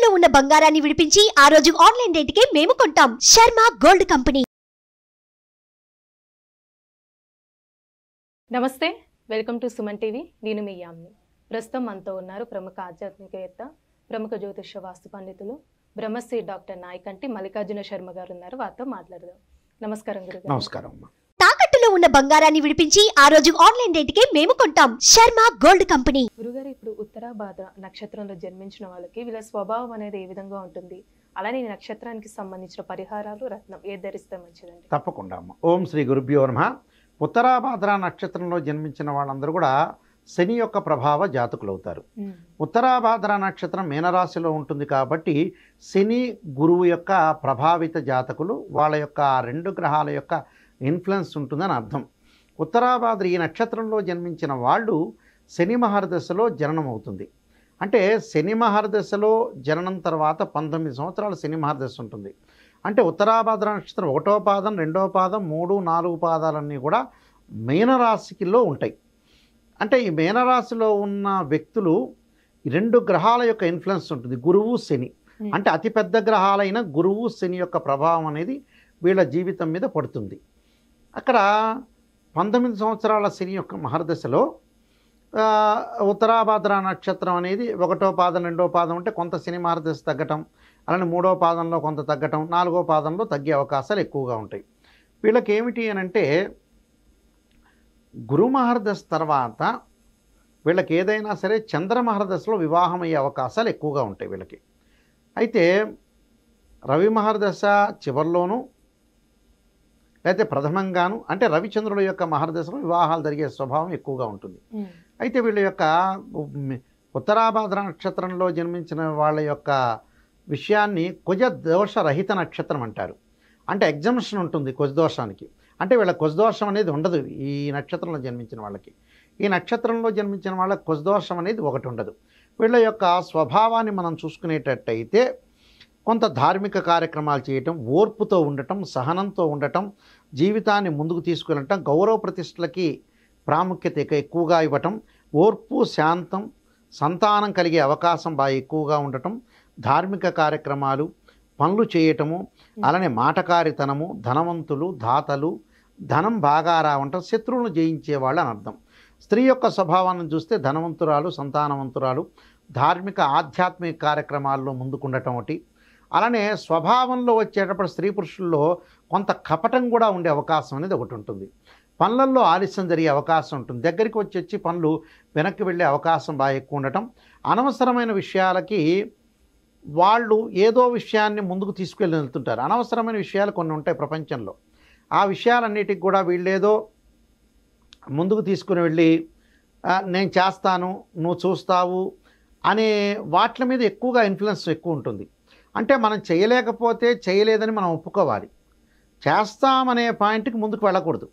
తాకట్టులో ఉన్న బంగారాన్ని విడిపించి ఆ రోజు ఆన్లైన్ రేటుకే మేము కొంటాం. Sharma gold company. నమస్తే, వెల్కమ్ టు సుమన్ టీవీ. నేను మీ యామ్ని. ప్రస్తుతం మనతో ఉన్నారు ప్రముఖ ఆధ్యాత్మికవేత్త, ప్రముఖ జ్యోతిష వాస్తు పండితులు, బ్రహ్మశ్రీ డాక్టర్ నాయకంటి మల్లికార్జున శర్మ గారు ఉన్నారు. వారితో మాట్లాడదాం. నమస్కారం గురుగారు. నమస్కారం. తాకట్టులో ఉన్న బంగారాన్ని విడిపించి ఆ రోజు ఆన్లైన్ రేటుకే మేము కొంటాం. Sharma gold company. గురుగారు, ఇప్పుడు ఉత్తరాభాద్ర నక్షత్రంలో జన్మించిన వాళ్ళకి వీళ్ళ స్వభావం అనేది ఏ విధంగా ఉంటుంది? అలానే ఈ నక్షత్రానికి సంబంధించిన పరిహారాలు, రత్నం ఏది ధరిస్తే మంచిదండి? తప్పకుండా అమ్మ. ఓం శ్రీ గురుభ్యో నమః. ఉత్తరాభాద్ర నక్షత్రంలో జన్మించిన వాళ్ళందరూ కూడా శని యొక్క ప్రభావ జాతకులు అవుతారు. ఉత్తరాభాద్ర నక్షత్రం మీనరాశిలో ఉంటుంది కాబట్టి శని గురువు యొక్క ప్రభావిత జాతకులు, వాళ్ళ యొక్క రెండు గ్రహాల యొక్క ఇన్ఫ్లుయెన్స్ ఉంటుందని అర్థం. ఉత్తరాభాద్ర ఈ నక్షత్రంలో జన్మించిన వాళ్ళు శని మహర్దశలో జననం అవుతుంది. అంటే శని మహర్దశలో జననం తర్వాత 19 సంవత్సరాలు శని మహర్దశ ఉంటుంది. అంటే ఉత్తరాభాద్ర నక్షత్రం 1వ పాదం, 2వ పాదం, 3, 4 పాదాలన్నీ కూడా మీనరాశిలో ఉంటాయి. అంటే ఈ మీనరాశిలో ఉన్న వ్యక్తులు రెండు గ్రహాల యొక్క ఇన్ఫ్లుయెన్స్ ఉంటుంది, గురువు శని. అంటే అతిపెద్ద గ్రహాలైన గురువు శని యొక్క ప్రభావం అనేది వీళ్ళ జీవితం మీద పడుతుంది. అక్కడ 19 సంవత్సరాల శని యొక్క మహర్దశలో ఉత్తరాభాద్ర నక్షత్రం అనేది 1వ పాదం, 2వ పాదం అంటే కొంత శని మహర్దశ తగ్గటం, అలానే 3వ పాదంలో కొంత తగ్గటం, 4వ పాదంలో తగ్గే అవకాశాలు ఎక్కువగా ఉంటాయి. వీళ్ళకి ఏమిటి అని అంటే గురు మహర్దశ తర్వాత వీళ్ళకి ఏదైనా సరే చంద్ర మహర్దశలో వివాహం అయ్యే అవకాశాలు ఎక్కువగా ఉంటాయి వీళ్ళకి. అయితే రవి మహర్దశ చివరిలోనూ లేకపోతే ప్రథమంగాను, అంటే రవిచంద్రుల యొక్క మహర్దశలో వివాహాలు జరిగే స్వభావం ఎక్కువగా ఉంటుంది. అయితే వీళ్ళ యొక్క ఉత్తరాభాద్ర నక్షత్రంలో జన్మించిన వాళ్ళ యొక్క విషయాన్ని కుజ దోషరహిత నక్షత్రం అంటారు. అంటే ఎగ్జంప్షన్ ఉంటుంది కుజదోషానికి. అంటే వీళ్ళ కుజదోషం అనేది ఉండదు ఈ నక్షత్రంలో జన్మించిన వాళ్ళకి. ఈ నక్షత్రంలో జన్మించిన వాళ్ళకి కుజదోషం అనేది ఒకటి ఉండదు. వీళ్ళ యొక్క స్వభావాన్ని మనం చూసుకునేటట్టయితే కొంత ధార్మిక కార్యక్రమాలు చేయటం, ఓర్పుతో ఉండటం, సహనంతో ఉండటం, జీవితాన్ని ముందుకు తీసుకెళ్ళటం, గౌరవ ప్రతిష్టలకి ప్రాముఖ్యత ఎక్కువగా ఇవ్వటం, ఓర్పు, శాంతం, సంతానం కలిగే అవకాశం బాగా ఎక్కువగా ఉండటం, ధార్మిక కార్యక్రమాలు, పనులు చేయటము, అలానే మాటకారితనము, ధనవంతులు, దాతలు, ధనం బాగా రావటం, శత్రువులను జయించేవాళ్ళు అని అర్థం. స్త్రీ యొక్క స్వభావాన్ని చూస్తే ధనవంతురాలు, సంతానవంతురాలు, ధార్మిక ఆధ్యాత్మిక కార్యక్రమాల్లో ముందుకుండటం ఒకటి. అలానే స్వభావంలో వచ్చేటప్పుడు స్త్రీ పురుషుల్లో కొంత కపటం కూడా ఉండే అవకాశం అనేది ఒకటి ఉంటుంది. పనులలో ఆలస్యం జరిగే అవకాశం ఉంటుంది. దగ్గరికి వచ్చి పనులు వెనక్కి వెళ్ళే అవకాశం బాగా ఎక్కువ ఉండటం, అనవసరమైన విషయాలకి వాళ్ళు ఏదో విషయాన్ని ముందుకు తీసుకెళ్ళి వెళ్తుంటారు. అనవసరమైన విషయాలు కొన్ని ఉంటాయి ప్రపంచంలో. ఆ విషయాలన్నిటికి కూడా వీళ్ళేదో ముందుకు తీసుకుని వెళ్ళి నేను చేస్తాను, నువ్వు చూస్తావు అనే వాటి మీద ఎక్కువగా ఇన్ఫ్లుయెన్స్ ఎక్కువ ఉంటుంది. అంటే మనం చేయలేకపోతే చేయలేదని మనం ఒప్పుకోవాలి, చేస్తామనే పాయింట్కి ముందుకు వెళ్ళకూడదు.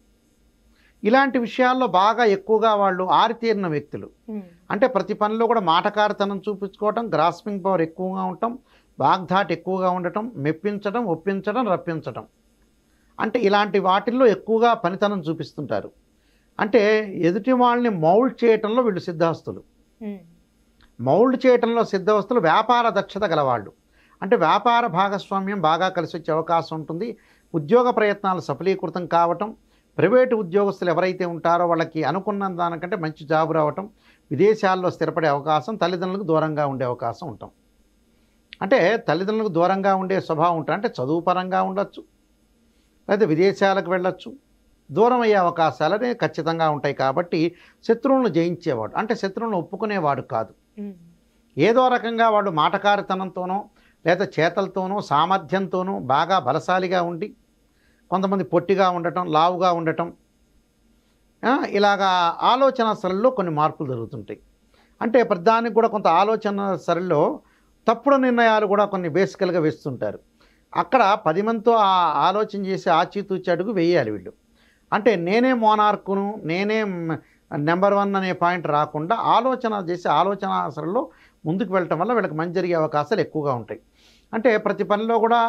ఇలాంటి విషయాల్లో బాగా ఎక్కువగా వాళ్ళు ఆరితేరిన వ్యక్తులు. అంటే ప్రతి పనిలో కూడా మాటకారితనం చూపించుకోవటం, గ్రాస్పింగ్ పవర్ ఎక్కువగా ఉండటం, వాగ్ధాట్ ఎక్కువగా ఉండటం, మెప్పించడం, ఒప్పించడం, రప్పించడం, అంటే ఇలాంటి వాటిల్లో ఎక్కువగా పనితనం చూపిస్తుంటారు. అంటే ఎదుటి వాళ్ళని మౌల్డ్ చేయటంలో వీళ్ళు సిద్ధహస్తులు. మౌల్డ్ చేయటంలో సిద్ధహస్తులు, వ్యాపార దక్షత గలవాళ్ళు. అంటే వ్యాపార భాగస్వామ్యం బాగా కలిసి వచ్చే అవకాశం ఉంటుంది. ఉద్యోగ ప్రయత్నాలు సఫలీకృతం కావటం, ప్రైవేటు ఉద్యోగస్తులు ఎవరైతే ఉంటారో వాళ్ళకి అనుకున్న దానికంటే మంచి జాబ్ రావటం, విదేశాల్లో స్థిరపడే అవకాశం, తల్లిదండ్రులకు దూరంగా ఉండే అవకాశం ఉంటాం. అంటే తల్లిదండ్రులకు దూరంగా ఉండే స్వభావం ఉంటాం. అంటే చదువు పరంగా ఉండొచ్చు, లేదా విదేశాలకు వెళ్ళొచ్చు, దూరం అయ్యే అవకాశాలు అనేవి ఖచ్చితంగా ఉంటాయి. కాబట్టి శత్రువులను జయించేవాడు, అంటే శత్రువులను ఒప్పుకునేవాడు కాదు. ఏదో రకంగా వాడు మాటకారితనంతోనో లేదా చేతలతోనో సామర్థ్యంతోనో బాగా బలశాలిగా ఉండి, కొంతమంది పొట్టిగా ఉండటం, లావుగా ఉండటం, ఇలాగా ఆలోచన సరళిలో కొన్ని మార్పులు జరుగుతుంటాయి. అంటే ప్రధానికి కూడా కొంత ఆలోచన సరళిలో తప్పుడు నిర్ణయాలు కూడా కొన్ని బేసికల్గా వేస్తుంటారు. అక్కడ 10 మందితో ఆలోచన చేసి ఆచితూచి అడుగు వేయాలి వీళ్ళు. అంటే నేనే మోనార్కును, నేనే నెంబర్ 1 అనే పాయింట్ రాకుండా ఆలోచన చేసి ఆలోచన సరళిలో ముందుకు వెళ్ళటం వల్ల వీళ్ళకి మంచి జరిగే అవకాశాలు ఎక్కువగా ఉంటాయి. అంటే ప్రతి పనిలో కూడా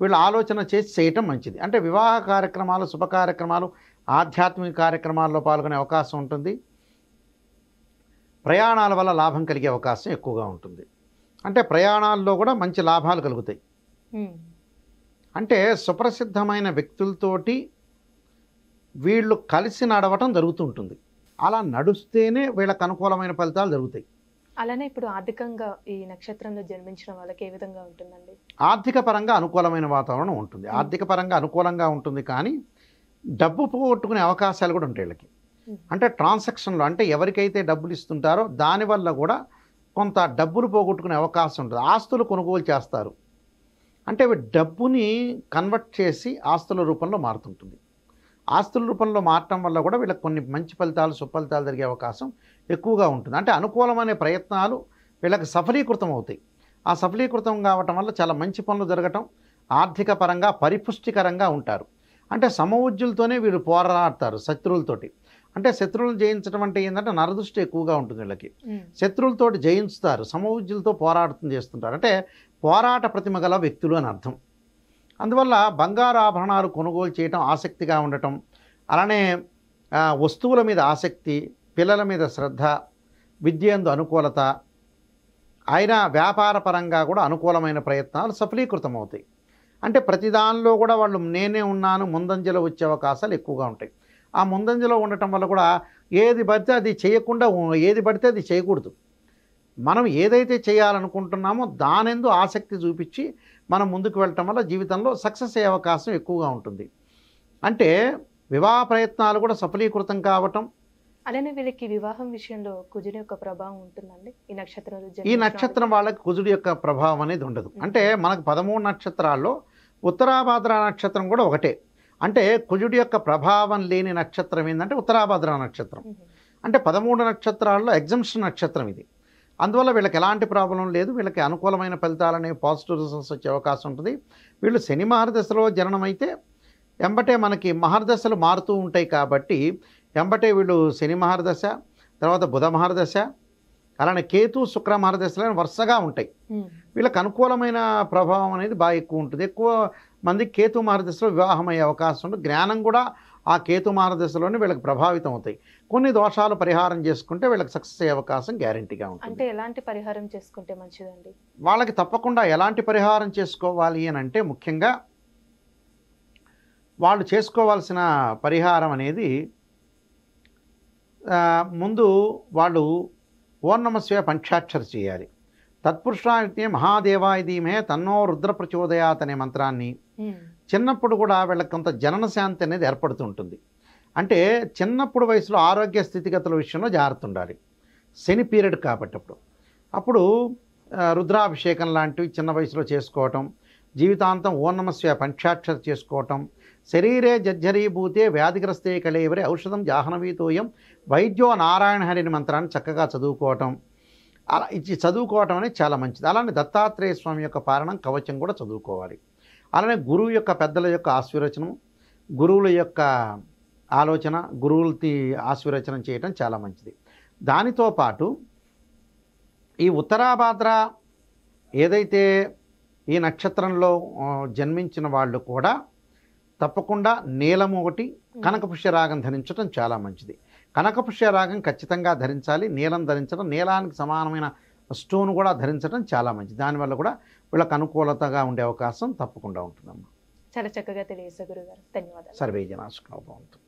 వీళ్ళు ఆలోచన చేసి చేయటం మంచిది. అంటే వివాహ కార్యక్రమాలు, శుభ కార్యక్రమాలు, ఆధ్యాత్మిక కార్యక్రమాల్లో పాల్గొనే అవకాశం ఉంటుంది. ప్రయాణాల వల్ల లాభం కలిగే అవకాశం ఎక్కువగా ఉంటుంది. అంటే ప్రయాణాల్లో కూడా మంచి లాభాలు కలుగుతాయి. ఉమ్. అంటే సుప్రసిద్ధమైన వ్యక్తులతోటి వీళ్ళు కలిసి నడవటం జరుగుతుంటుంది. అలా నడుస్తేనే వీళ్ళకి అనుకూలమైన ఫలితాలు జరుగుతాయి. అలానే ఇప్పుడు ఆర్థికంగా ఈ నక్షత్రంలో జన్మించిన వాళ్ళకి ఏ విధంగా ఉంటుందండి? ఆర్థిక పరంగా అనుకూలమైన వాతావరణం ఉంటుంది. ఆర్థిక పరంగా అనుకూలంగా ఉంటుంది, కానీ డబ్బు పోగొట్టుకునే అవకాశాలు కూడా ఉంటాయి వీళ్ళకి. అంటే ట్రాన్సాక్షన్లో, అంటే ఎవరికైతే డబ్బులు ఇస్తుంటారో దానివల్ల కూడా కొంత డబ్బులు పోగొట్టుకునే అవకాశం ఉంటుంది. ఆస్తులు కొనుగోలు చేస్తారు, అంటే డబ్బుని కన్వర్ట్ చేసి ఆస్తుల రూపంలో మారుతుంటుంది. ఆస్తుల రూపంలో మారటం వల్ల కూడా వీళ్ళకి కొన్ని మంచి ఫలితాలు, సుఫలితాలు జరిగే అవకాశం ఎక్కువగా ఉంటుంది. అంటే అనుకూలమైన ప్రయత్నాలు వీళ్ళకి సఫలీకృతం అవుతాయి. ఆ సఫలీకృతం కావటం వల్ల చాలా మంచి పనులు జరగటం, ఆర్థిక పరంగా పరిపుష్టికరంగా ఉంటారు. అంటే సమవుజ్జులతోనే వీళ్ళు పోరాడతారు శత్రువులతోటి. అంటే శత్రువులను జయించడం అంటే ఏంటంటే నరదృష్టి ఎక్కువగా ఉంటుంది వీళ్ళకి. శత్రువులతోటి జయించుతారు, సమవుజ్జులతో పోరాటం చేస్తుంటారు. అంటే పోరాట ప్రతిమ గల వ్యక్తులు అని అర్థం. అందువల్ల బంగారు ఆభరణాలు కొనుగోలు చేయటం ఆసక్తిగా ఉండటం, అలానే వస్తువుల మీద ఆసక్తి, పిల్లల మీద శ్రద్ధ, విద్యందు అనుకూలత, అయినా వ్యాపార పరంగా కూడా అనుకూలమైన ప్రయత్నాలు సఫలీకృతం అవుతాయి. అంటే ప్రతి దానిలో కూడా వాళ్ళు నేనే ఉన్నాను ముందంజలో వచ్చే అవకాశాలు ఎక్కువగా ఉంటాయి. ఆ ముందంజలో ఉండటం వల్ల కూడా ఏది పడితే అది చేయకుండా, ఏది పడితే అది చేయకూడదు. మనం ఏదైతే చేయాలనుకుంటున్నామో దానెందు ఆసక్తి చూపించి మనం ముందుకు వెళ్ళటం వల్ల జీవితంలో సక్సెస్ అయ్యే అవకాశం ఎక్కువగా ఉంటుంది. అంటే వివాహ ప్రయత్నాలు కూడా సఫలీకృతం కావటం. అలానే వీళ్ళకి వివాహం విషయంలో కుజుని యొక్క ప్రభావం ఉంటుందండి ఈ నక్షత్రంలో? ఈ నక్షత్రం వాళ్ళకి కుజుడి యొక్క ప్రభావం అనేది ఉండదు. అంటే మనకు 13 నక్షత్రాల్లో ఉత్తరాభాద్ర నక్షత్రం కూడా ఒకటే. అంటే కుజుడి యొక్క ప్రభావం లేని నక్షత్రం ఏంటంటే ఉత్తరాభాద్ర నక్షత్రం. అంటే 13 నక్షత్రాల్లో ఎగ్జంప్షన్ నక్షత్రం ఇది. అందువల్ల వీళ్ళకి ఎలాంటి ప్రాబ్లం లేదు. వీళ్ళకి అనుకూలమైన ఫలితాలనే పాజిటివ్ రిజల్ట్స్ వచ్చే అవకాశం ఉంటుంది. వీళ్ళు శని మహర్దశలో జననమైతే ఎంబటే మనకి మహర్దశలు మారుతూ ఉంటాయి కాబట్టి ఎంబటే వీళ్ళు శని మహర్దశ, తర్వాత బుధ మహర్దశ, అలానే కేతు శుక్ర మహర్దశలు వరుసగా ఉంటాయి. వీళ్ళకి అనుకూలమైన ప్రభావం అనేది బాగా ఎక్కువ ఉంటుంది. ఎక్కువ మందికి కేతు మహర్దశలో వివాహం అయ్యే అవకాశం ఉంటుంది. జ్ఞానం కూడా ఆ కేతు మహర్దశలోనే వీళ్ళకి ప్రభావితం అవుతాయి. కొన్ని దోషాలు పరిహారం చేసుకుంటే వీళ్ళకి సక్సెస్ అయ్యే అవకాశం గ్యారెంటీగా ఉంటుంది. అంటే ఎలాంటి పరిహారం చేసుకుంటే మంచిదండి? వాళ్ళకి తప్పకుండా ఎలాంటి పరిహారం చేసుకోవాలి అని అంటే ముఖ్యంగా వాళ్ళు చేసుకోవాల్సిన పరిహారం అనేది ముందు వాళ్ళు ఓం నమః శివాయ పంచాక్షరి చేయాలి. తత్పురుషాయ మహాదేవాయ ధీమహి తన్నో రుద్ర ప్రచోదయాత్ అనే మంత్రాన్ని చిన్నప్పుడు కూడా వీళ్ళకి కొంత జనన శాంతి అనేది ఏర్పడుతుంటుంది. అంటే చిన్నప్పుడు వయసులో ఆరోగ్య స్థితిగతుల విషయంలో జాగ్రత్త ఉండాలి. శని పీరియడ్ కాబట్టి అప్పుడు రుద్రాభిషేకం లాంటివి చిన్న వయసులో చేసుకోవటం, జీవితాంతం ఓం నమః శివాయ పంచాక్షరి చేసుకోవటం, శరీరే జర్జరీభూతే వ్యాధిగ్రస్తే కళేవరే ఔషధం జాహ్నవీతోయం వైద్యో నారాయణ హరిని మంత్రాన్ని చక్కగా చదువుకోవటం, అలా ఇచ్చి చదువుకోవటం అనేది చాలా మంచిది. అలానే దత్తాత్రేయ స్వామి యొక్క పారణం కవచం కూడా చదువుకోవాలి. అలానే గురువు యొక్క పెద్దల యొక్క ఆశీర్వచనం, గురువుల యొక్క ఆలోచన, గురువులకి ఆశీర్వచనం చేయటం చాలా మంచిది. దానితో పాటు ఈ ఉత్తరాభాద్ర ఏదైతే ఈ నక్షత్రంలో జన్మించిన వాళ్ళు కూడా తప్పకుండా నీలం ఒకటి కనకపుష్య రాగం ధరించడం చాలా మంచిది. కనకపుష్య రాగం ఖచ్చితంగా ధరించాలి. నీలం ధరించడం, నీలానికి సమానమైన స్టోన్ కూడా ధరించడం చాలా మంచిది. దానివల్ల కూడా వీళ్ళకి అనుకూలతగా ఉండే అవకాశం తప్పకుండా ఉంటుందమ్మా. చాలా చక్కగా తెలియజేశారు గురుగారు. ధన్యవాదాలు. సర్వే జనా సుఖినో భవంతు.